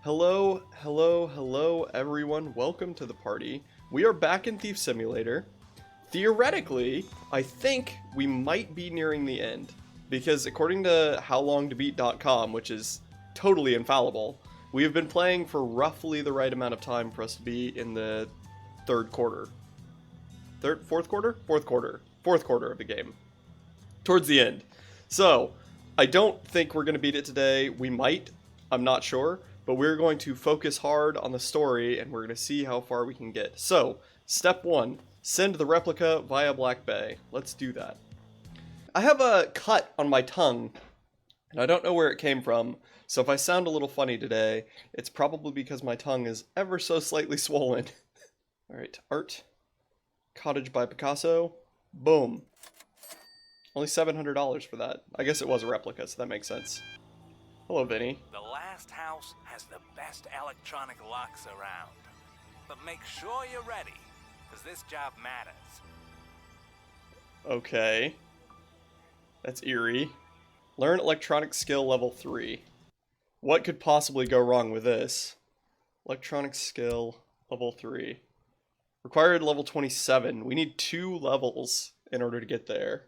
Hello, hello, hello, everyone. Welcome to the party. We are back in Thief Simulator. Theoretically, I think we might be nearing the end, because according to howlongtobeat.com, which is totally infallible, we have been playing for roughly the right amount of time for us to be in the fourth quarter of the game. Towards the end. So, I don't think we're going to beat it today. We might. I'm not sure. But we're going to focus hard on the story, and we're going to see how far we can get. So, step 1. Send the replica via Black Bay. Let's do that. I have a cut on my tongue, and I don't know where it came from. So if I sound a little funny today, it's probably because my tongue is ever so slightly swollen. Alright, art. Cottage by Picasso. Boom. Only $700 for that. I guess it was a replica, so that makes sense. Hello, Vinny. The last house has the best electronic locks around. But make sure you're ready, because this job matters. Okay. That's eerie. Learn electronic skill level 3. What could possibly go wrong with this? Electronic skill level 3. Required level 27. We need 2 levels in order to get there.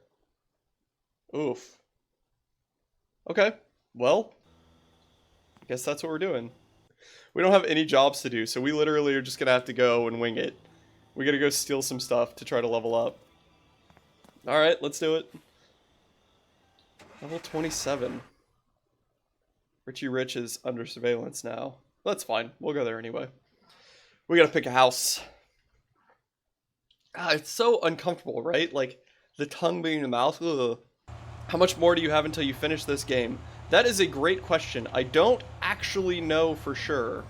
Oof. Okay. Well, I guess that's what we're doing. We don't have any jobs to do, so we literally are just gonna have to go and wing it. We gotta go steal some stuff to try to level up. Alright, let's do it. Level 27. Richie Rich is under surveillance now. That's fine. We'll go there anyway. We gotta pick a house. Ah, it's so uncomfortable, right? Like, the tongue being in the mouth. Ugh. How much more do you have until you finish this game? That is a great question. I don't actually know for sure.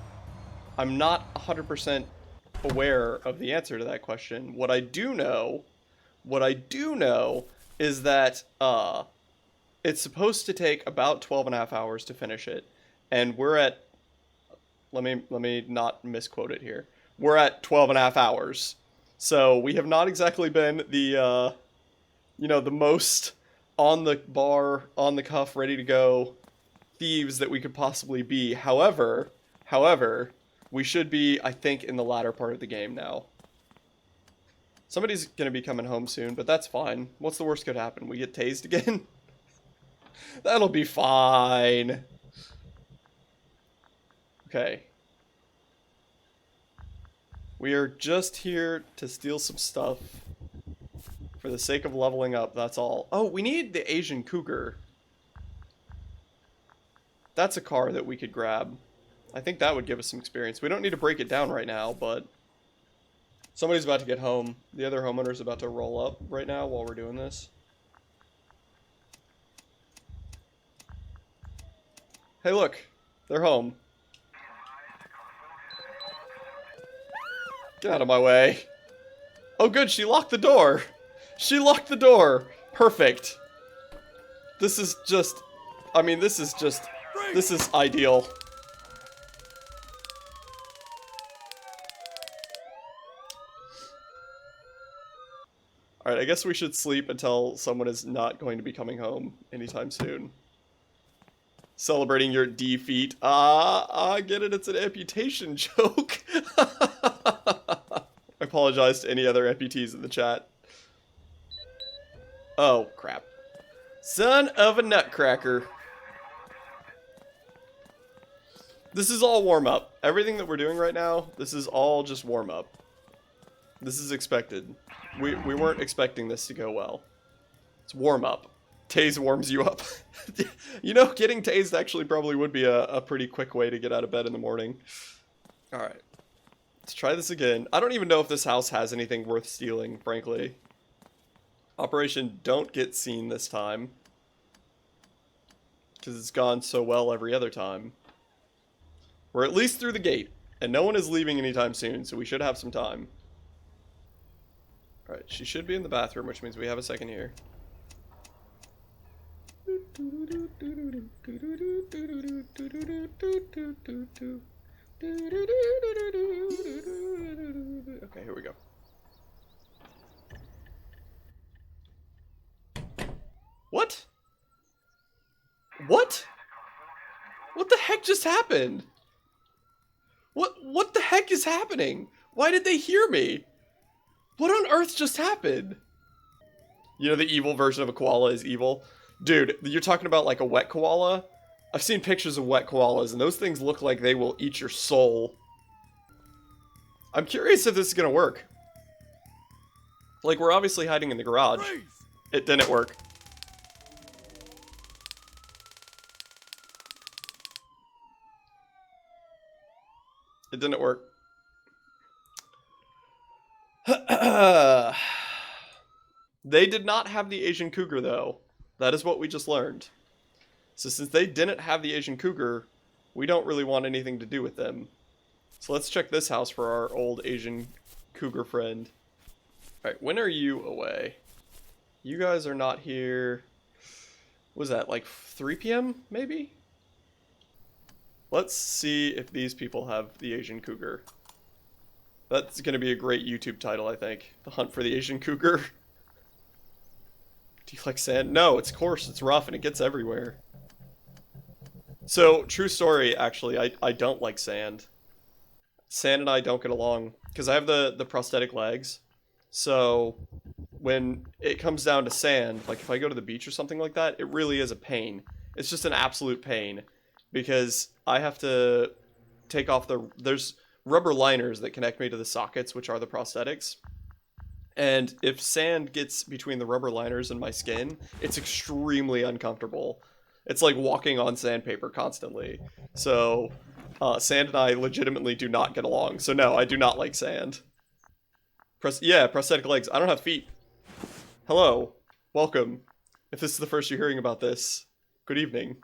I'm not 100% aware of the answer to that question. What I do know is that it's supposed to take about 12 and a half hours to finish it. And we're at, let me not misquote it here. We're at 12 and a half hours. So we have not exactly been the, the most on the bar, on the cuff, ready to go thieves that we could possibly be. However, we should be, I think, in the latter part of the game now. Somebody's gonna be coming home soon, but that's fine. What's the worst could happen? We get tased again? That'll be fine. Okay. We are just here to steal some stuff. For the sake of leveling up, that's all. Oh, we need the Asian Cougar. That's a car that we could grab. I think that would give us some experience. We don't need to break it down right now, but somebody's about to get home. The other homeowner's about to roll up right now while we're doing this. Hey, look. They're home. Get out of my way. Oh, good. She locked the door. She locked the door. Perfect. This is just... I mean, this is ideal. Alright, I guess we should sleep until someone is not going to be coming home anytime soon. Celebrating your defeat. I get it, it's an amputation joke. I apologize to any other amputees in the chat. Oh, crap. Son of a nutcracker. This is all warm-up. Everything that we're doing right now, this is all just warm-up. This is expected. We weren't expecting this to go well. It's warm-up. Tase warms you up. You know, getting tased actually probably would be a pretty quick way to get out of bed in the morning. Alright. Let's try this again. I don't even know if this house has anything worth stealing, frankly. Operation Don't Get Seen this time. Because it's gone so well every other time. We're at least through the gate, and no one is leaving anytime soon, so we should have some time. Alright, she should be in the bathroom, which means we have a second here. Okay, here we go. What? What? What the heck just happened? What the heck is happening? Why did they hear me? What on earth just happened? You know the evil version of a koala is evil? Dude, you're talking about like a wet koala? I've seen pictures of wet koalas, and those things look like they will eat your soul. I'm curious if this is gonna work. Like, we're obviously hiding in the garage. It didn't work. It didn't work. They did not have the Asian cougar, though. That is what we just learned. So since they didn't have the Asian cougar, we don't really want anything to do with them. So let's check this house for our old Asian cougar friend. Alright, when are you away? You guys are not here... What was that, like 3 p.m. maybe? Let's see if these people have the Asian cougar. That's going to be a great YouTube title, I think. The Hunt for the Asian Cougar. Do you like sand? No, it's coarse, it's rough, and it gets everywhere. So, true story, actually, I don't like sand. Sand and I don't get along, because I have the prosthetic legs. So, when it comes down to sand, like if I go to the beach or something like that, it really is a pain. It's just an absolute pain. Because I have to take off there's rubber liners that connect me to the sockets, which are the prosthetics. And if sand gets between the rubber liners and my skin, it's extremely uncomfortable. It's like walking on sandpaper constantly. So, sand and I legitimately do not get along. So no, I do not like sand. Yeah, prosthetic legs. I don't have feet. Hello. Welcome. If this is the first you're hearing about this, good evening.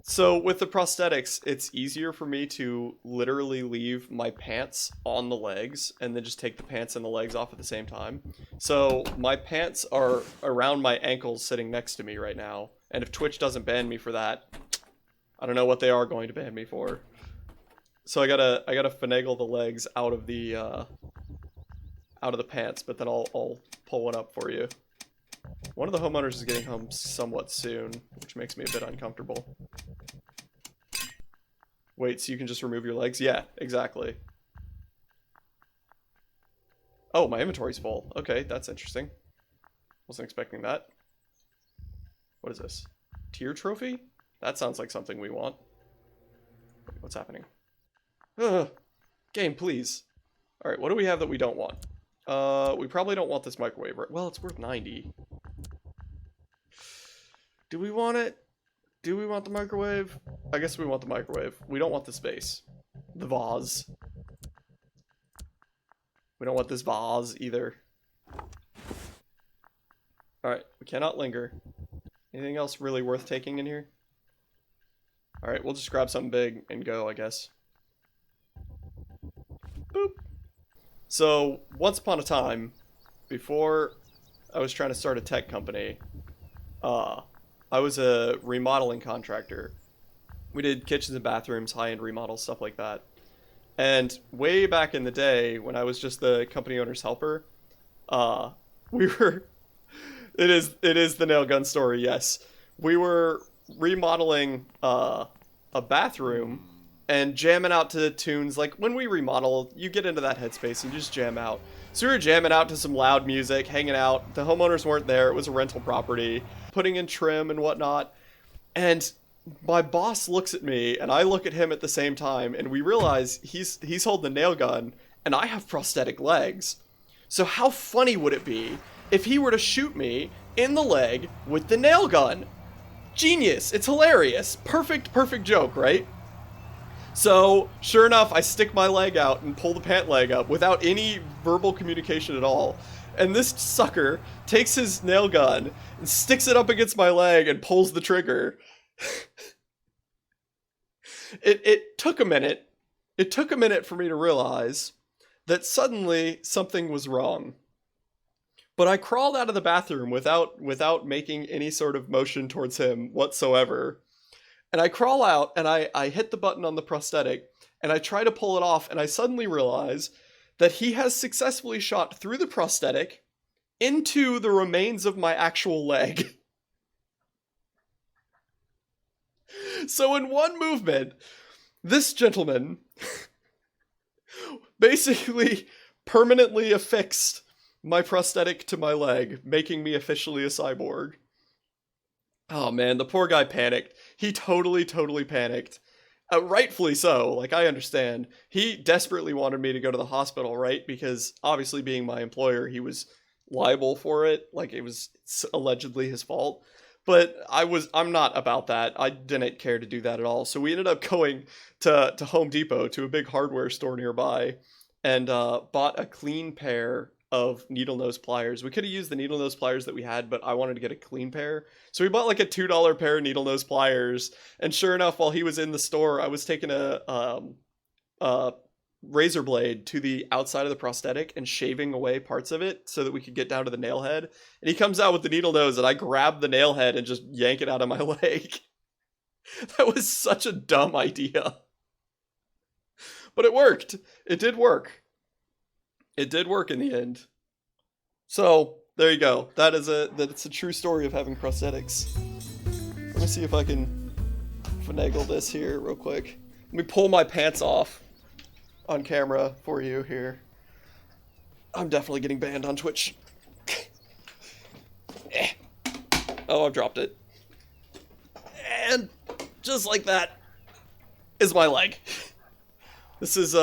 So with the prosthetics, it's easier for me to literally leave my pants on the legs and then just take the pants and the legs off at the same time. So my pants are around my ankles sitting next to me right now. And if Twitch doesn't ban me for that, I don't know what they are going to ban me for. So I gotta finagle the legs out of the pants, but then I'll pull one up for you. One of the homeowners is getting home somewhat soon, which makes me a bit uncomfortable. Wait, so you can just remove your legs? Yeah, exactly. Oh, my inventory's full. Okay, that's interesting. Wasn't expecting that. What is this? Tier trophy? That sounds like something we want. What's happening? Ugh. Game, please. Alright, what do we have that we don't want? We probably don't want this microwave. Well, it's worth 90. Do we want it? Do we want the microwave? I guess we want the microwave. We don't want the space. The vase. We don't want this vase either. Alright, we cannot linger. Anything else really worth taking in here? Alright, we'll just grab something big and go, I guess. Boop. So, once upon a time, before I was trying to start a tech company, I was a remodeling contractor. We did kitchens and bathrooms, high-end remodels, stuff like that. And way back in the day, when I was just the company owner's helper, we were... It is the nail gun story, yes. We were remodeling a bathroom and jamming out to tunes. Like, when we remodel, you get into that headspace and you just jam out. So we were jamming out to some loud music, hanging out. The homeowners weren't there. It was a rental property. Putting in trim and whatnot. And my boss looks at me, and I look at him at the same time, and we realize he's holding the nail gun, and I have prosthetic legs. So how funny would it be if he were to shoot me in the leg with the nail gun? Genius. It's hilarious. Perfect joke, right? So, sure enough, I stick my leg out and pull the pant leg up without any verbal communication at all. And this sucker takes his nail gun and sticks it up against my leg and pulls the trigger. It took a minute. It took a minute for me to realize that suddenly something was wrong. But I crawled out of the bathroom without making any sort of motion towards him whatsoever. And I crawl out, and I hit the button on the prosthetic, and I try to pull it off, and I suddenly realize that he has successfully shot through the prosthetic into the remains of my actual leg. So in one movement, This gentleman basically permanently affixed my prosthetic to my leg, making me officially a cyborg. Oh man, the poor guy panicked. He totally panicked. Rightfully so, like, I understand. He desperately wanted me to go to the hospital, right? Because obviously, being my employer, he was liable for it. Like, it was allegedly his fault. But I'm not about that. I didn't care to do that at all. So we ended up going to Home Depot, to a big hardware store nearby, and bought a clean pair of needle nose pliers. We could have used the needle nose pliers that we had, but I wanted to get a clean pair. So we bought like a $2 pair of needle nose pliers. And sure enough, while he was in the store, I was taking a razor blade to the outside of the prosthetic and shaving away parts of it so that we could get down to the nail head. And he comes out with the needle nose, and I grab the nail head and just yank it out of my leg. That was such a dumb idea. But it worked. It did work. It did work in the end. So, there you go. That's a true story of having prosthetics. Let me see if I can finagle this here real quick. Let me pull my pants off on camera for you here. I'm definitely getting banned on Twitch. Oh, I've dropped it. And just like that is my leg. This is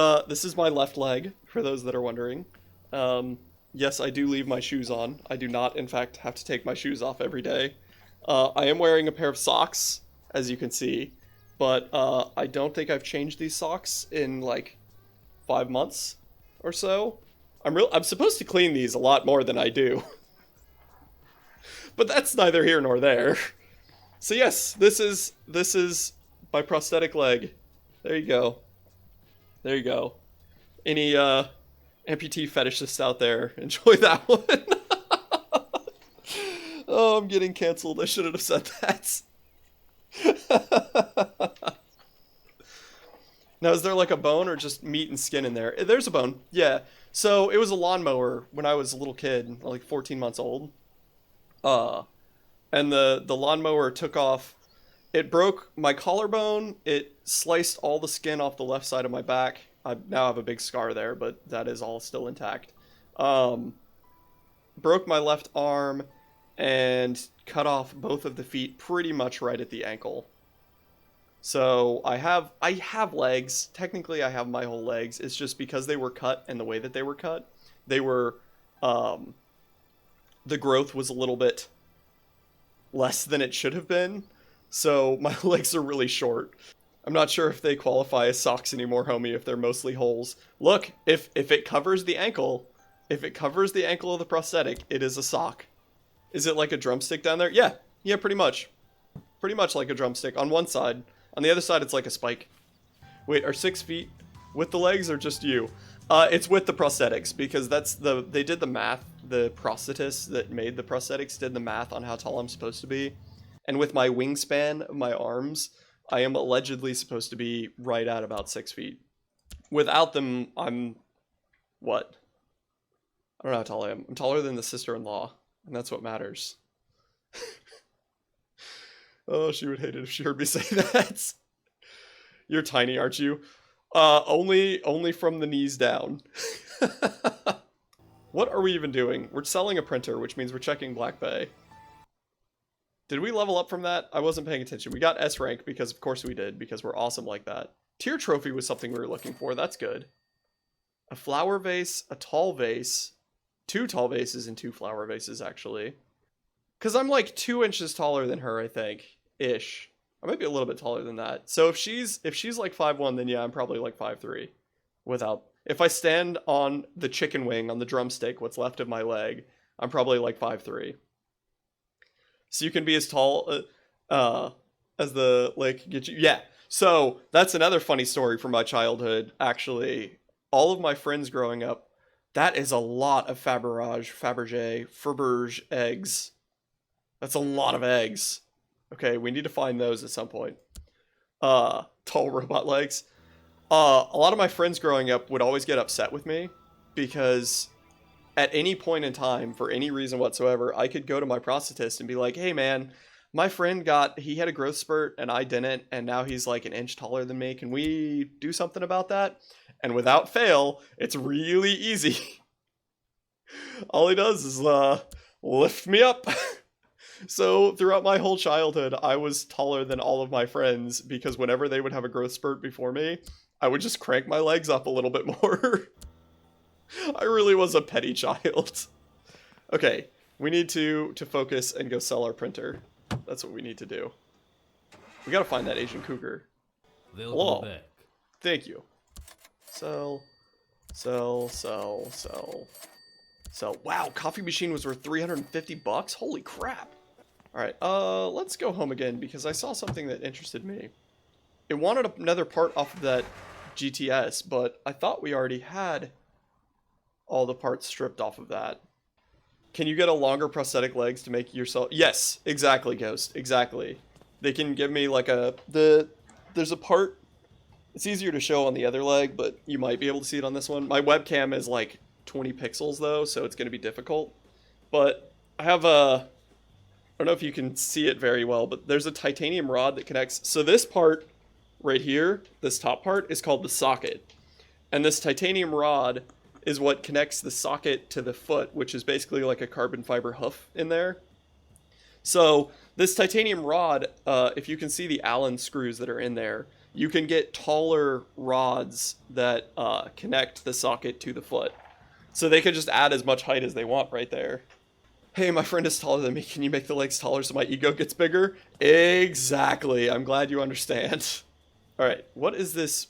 my left leg, for those that are wondering. Yes, I do leave my shoes on. I do not, in fact, have to take my shoes off every day. I am wearing a pair of socks, as you can see, but I don't think I've changed these socks in like 5 months or so. I'm supposed to clean these a lot more than I do. But that's neither here nor there. So yes, this is my prosthetic leg. There you go. There you go. Any amputee fetishists out there, enjoy that one. Oh, I'm getting canceled. I shouldn't have said that. Now, is there like a bone or just meat and skin in there? There's a bone. Yeah. So it was a lawnmower when I was a little kid, like 14 months old. And the lawnmower took off. It broke my collarbone. It sliced all the skin off the left side of my back. I now have a big scar there, but that is all still intact. Broke my left arm and cut off both of the feet pretty much right at the ankle. So I have legs. Technically, I have my whole legs. It's just because they were cut and the way that they were cut, they were, the growth was a little bit less than it should have been. So my legs are really short. I'm not sure if they qualify as socks anymore, homie, if they're mostly holes. Look, if it covers the ankle, if it covers the ankle of the prosthetic, it is a sock. Is it like a drumstick down there? Yeah, pretty much. Pretty much like a drumstick on one side. On the other side, it's like a spike. Wait, are 6 feet with the legs or just you? It's with the prosthetics, because they did the math. The prosthetists that made the prosthetics did the math on how tall I'm supposed to be. And with my wingspan of my arms, I am allegedly supposed to be right at about 6 feet. Without them, I'm... what? I don't know how tall I am. I'm taller than the sister-in-law, and that's what matters. Oh, she would hate it if she heard me say that. You're tiny, aren't you? Only from the knees down. What are we even doing? We're selling a printer, which means we're checking Black Bay. Did we level up from that? I wasn't paying attention. We got S rank because of course we did, because we're awesome like that. Tier trophy was something we were looking for. That's good. A flower vase, a tall vase, 2 tall vases and 2 flower vases actually. Because I'm like 2 inches taller than her, I think. Ish. I might be a little bit taller than that. So if she's like 5'1", then yeah, I'm probably like 5'3". If I stand on the chicken wing, on the drumstick, what's left of my leg, I'm probably like 5'3". So you can be as tall as the lake get you. Yeah. So that's another funny story from my childhood, actually. All of my friends growing up, that is a lot of Faberge eggs. That's a lot of eggs. Okay, we need to find those at some point. Tall robot legs. A lot of my friends growing up would always get upset with me because at any point in time, for any reason whatsoever, I could go to my prosthetist and be like, hey man, My friend he had a growth spurt and I didn't, and now he's like an inch taller than me. Can we do something about that? And without fail, it's really easy. All he does is lift me up. So throughout my whole childhood, I was taller than all of my friends because whenever they would have a growth spurt before me, I would just crank my legs up a little bit more. I really was a petty child. Okay, we need to focus and go sell our printer. That's what we need to do. We gotta find that Asian cougar. Hello. Back. Thank you. Sell. Wow, coffee machine was worth 350 bucks? Holy crap. Alright, let's go home again because I saw something that interested me. It wanted another part off of that GTS, but I thought we already had all the parts stripped off of that. Can you get a longer prosthetic legs to make yourself... Yes, exactly, Ghost, exactly. They can give me like there's a part... It's easier to show on the other leg, but you might be able to see it on this one. My webcam is like 20 pixels though, so it's going to be difficult. But I have I don't know if you can see it very well, but there's a titanium rod that connects. So this part right here, this top part, is called the socket. And this titanium rod is what connects the socket to the foot, which is basically like a carbon fiber hoof in there. So this titanium rod, if you can see the Allen screws that are in there, you can get taller rods that connect the socket to the foot. So they can just add as much height as they want right there. Hey, my friend is taller than me. Can you make the legs taller so my ego gets bigger? Exactly. I'm glad you understand. All right, what is this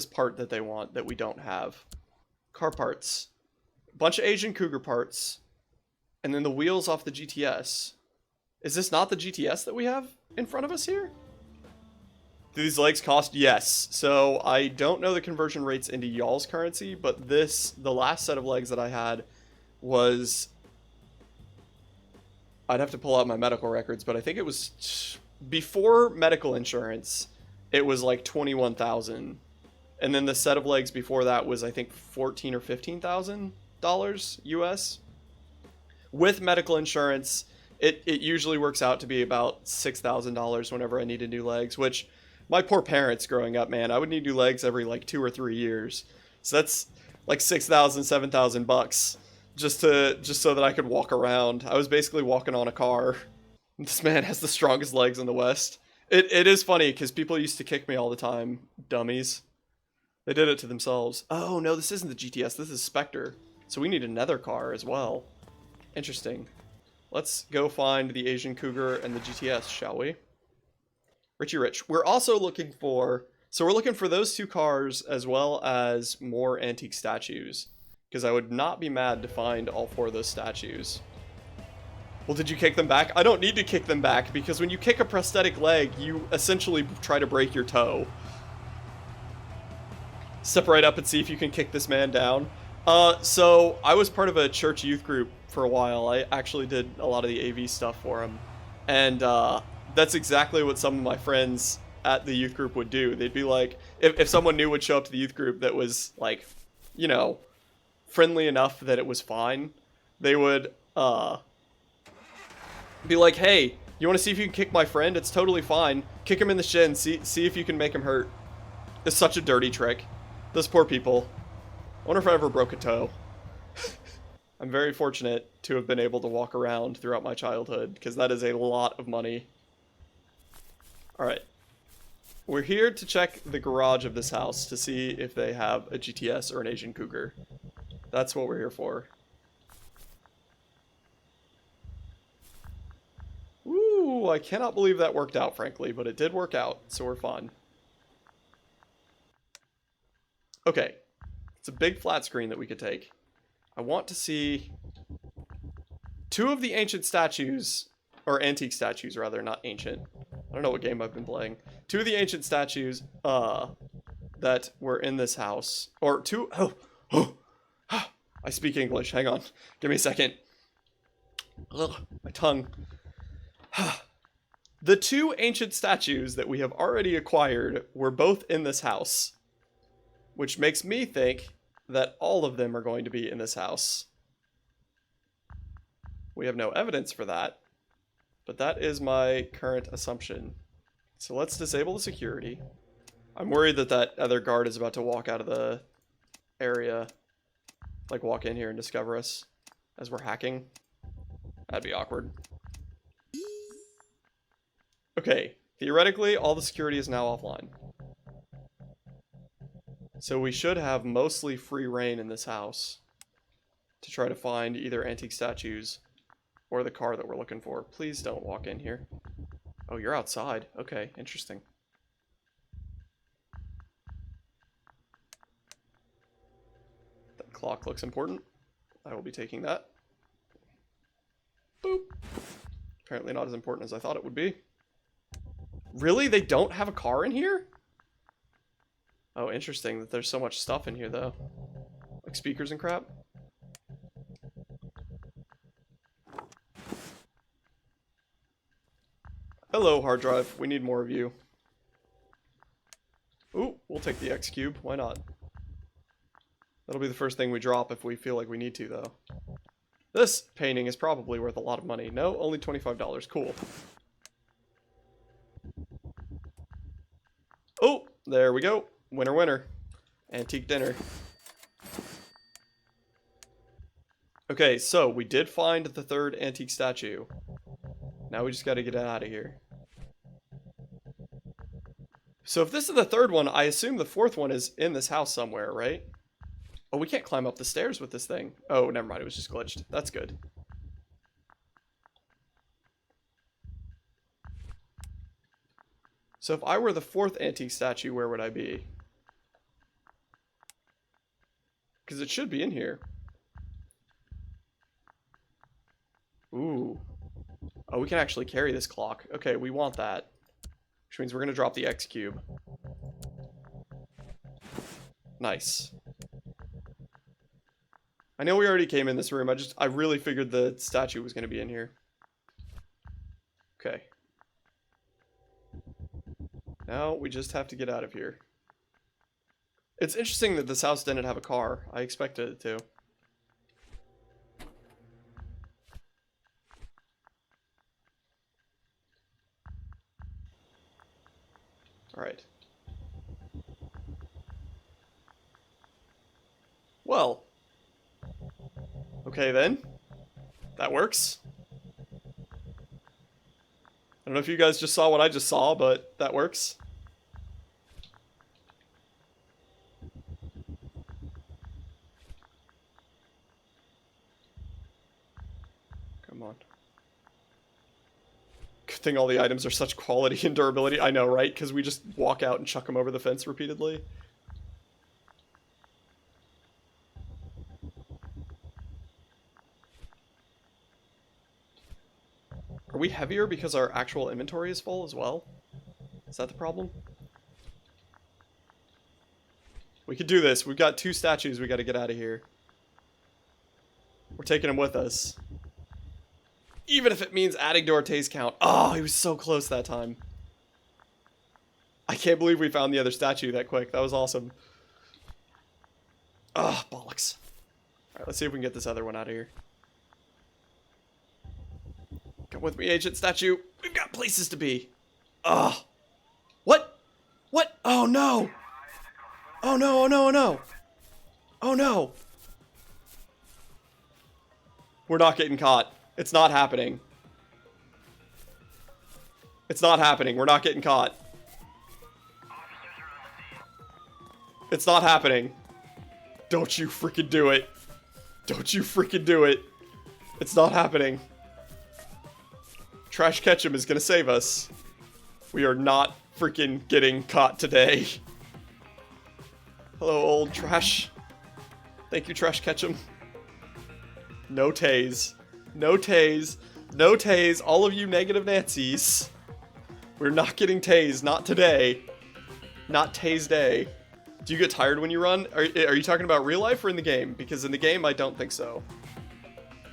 part that they want that we don't have? Car parts. Bunch of Asian Cougar parts. And then the wheels off the GTS. Is this not the GTS that we have in front of us here? Do these legs cost? Yes. So I don't know the conversion rates into y'all's currency, but the last set of legs that I had was... I'd have to pull out my medical records, but I think it was before medical insurance, it was like 21,000. And then the set of legs before that was I think $14,000 or $15,000 US. With medical insurance, it usually works out to be about $6,000 whenever I needed new legs, which my poor parents growing up, man, I would need new legs every like 2 or 3 years. So that's like 6,000, 7,000 bucks. Just so that I could walk around. I was basically walking on a car. This man has the strongest legs in the West. It is funny because people used to kick me all the time. Dummies. They did it to themselves. Oh no, this isn't the GTS. This is Spectre. So we need another car as well. Interesting. Let's go find the Asian Cougar and the GTS, shall we? Richie Rich. We're also looking for... So we're looking for those two cars as well as more antique statues. Because I would not be mad to find all 4 of those statues. Well, did you kick them back? I don't need to kick them back, because when you kick a prosthetic leg, you essentially try to break your toe. Step right up and see if you can kick this man down. So, I was part of a church youth group for a while. I actually did a lot of the AV stuff for him. And that's exactly what some of my friends at the youth group would do. They'd be like, if someone new would show up to the youth group that was, like, you know... friendly enough that it was fine, they would be like, hey, you want to see if you can kick my friend? It's totally fine. Kick him in the shin, see if you can make him hurt. It's such a dirty trick. Those poor people. I wonder if I ever broke a toe. I'm very fortunate to have been able to walk around throughout my childhood, because that is a lot of money. Alright. We're here to check the garage of this house to see if they have a GTS or an Asian Cougar. That's what we're here for. Ooh, I cannot believe that worked out, frankly, but it did work out, so we're fine. Okay. It's a big flat screen that we could take. I want to see 2 of the ancient statues, or antique statues, rather, not ancient. I don't know what game I've been playing. 2 of the ancient statues, that were in this house. Or 2... Oh! I speak English. Hang on. Give me a second. Ugh, my tongue. The 2 ancient statues that we have already acquired were both in this house. Which makes me think that all of them are going to be in this house. We have no evidence for that. But that is my current assumption. So let's disable the security. I'm worried that that other guard is about to walk out of the area. Like walk in here and discover us as we're hacking. That'd be awkward. Okay, theoretically, all the security is now offline. So we should have mostly free reign in this house to try to find either antique statues or the car that we're looking for. Please don't walk in here. Oh, you're outside. Okay, interesting. That clock looks important. I will be taking that. Boop. Apparently not as important as I thought it would be. Really? They don't have a car in here? Oh, interesting that there's so much stuff in here, though. Like speakers and crap. Hello, hard drive. We need more of you. Ooh, we'll take the X cube. Why not? That'll be the first thing we drop if we feel like we need to, though. This painting is probably worth a lot of money. No, only $25. Cool. Oh, there we go. Winner, winner. Antique dinner. Okay, so we did find the third antique statue. Now we just gotta get out of here. So if this is the third one, I assume the fourth one is in this house somewhere, right? Oh, we can't climb up the stairs with this thing. Oh, never mind. It was just glitched. That's good. So if I were the fourth antique statue, where would I be? Because it should be in here. Ooh. Oh, we can actually carry this clock. Okay, we want that. Which means we're going to drop the X cube. Nice. I know we already came in this room. I really figured the statue was going to be in here. Okay. Now we just have to get out of here. It's interesting that this house didn't have a car. I expected it to. Alright. Well. Okay then. That works. I don't know if you guys just saw what I just saw, but that works. Come on. Good thing all the items are such quality and durability. I know, right? Because we just walk out and chuck them over the fence repeatedly. Are we heavier because our actual inventory is full as well? Is that the problem? We could do this. We've got 2 statues we got to get out of here. We're taking them with us. Even if it means adding to our taste count. Oh, he was so close that time. I can't believe we found the other statue that quick. That was awesome. Ah, oh, bollocks. Alright, let's see if we can get this other one out of here. Come with me, Agent Statue. We've got places to be. Ugh. What? What? Oh, no. Oh, no, oh, no, oh, no. Oh, no. We're not getting caught. It's not happening. It's not happening. We're not getting caught. It's not happening. Don't you freaking do it. Don't you freaking do it. It's not happening. Trash Ketchum is gonna save us. We are not freaking getting caught today. Hello, old trash. Thank you, Trash Ketchum. No tase. No tase. No tase. All of you negative Nancys. We're not getting tased. Not today. Not tase day. Do you get tired when you run? Are you talking about real life or in the game? Because in the game, I don't think so.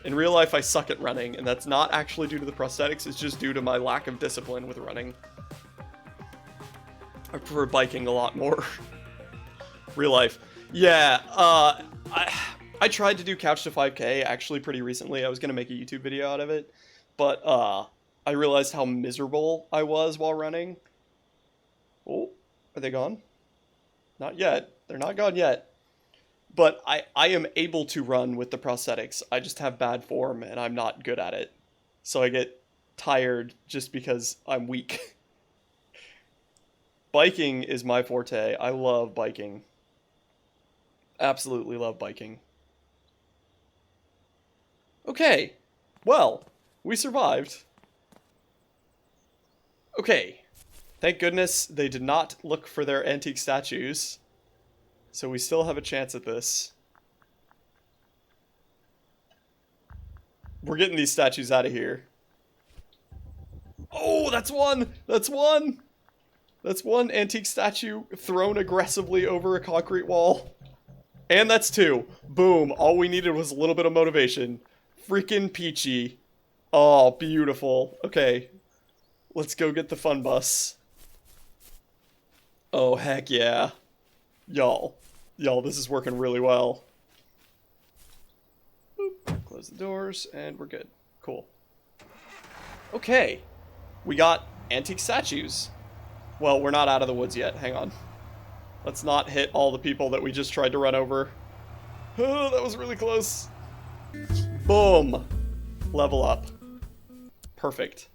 In real life, I suck at running, and that's not actually due to the prosthetics, it's just due to my lack of discipline with running. I prefer biking a lot more. Real life. Yeah, I tried to do Couch to 5K actually pretty recently. I was going to make a YouTube video out of it, but I I realized how miserable I was while running. Oh, are they gone? Not yet. They're not gone yet. But I am able to run with the prosthetics. I just have bad form and I'm not good at it. So I get tired just because I'm weak. Biking is my forte. I love biking. Absolutely love biking. Okay. Well, we survived. Okay. Thank goodness they did not look for their antique statues. So we still have a chance at this. We're getting these statues out of here. Oh, that's one! That's one! That's one antique statue thrown aggressively over a concrete wall. And that's two. Boom. All we needed was a little bit of motivation. Freaking peachy. Oh, beautiful. Okay. Let's go get the fun bus. Oh, heck yeah. Y'all, this is working really well. Boop. Close the doors, and we're good. Cool. Okay. We got antique statues. Well, we're not out of the woods yet. Hang on. Let's not hit all the people that we just tried to run over. Oh, that was really close. Boom. Level up. Perfect.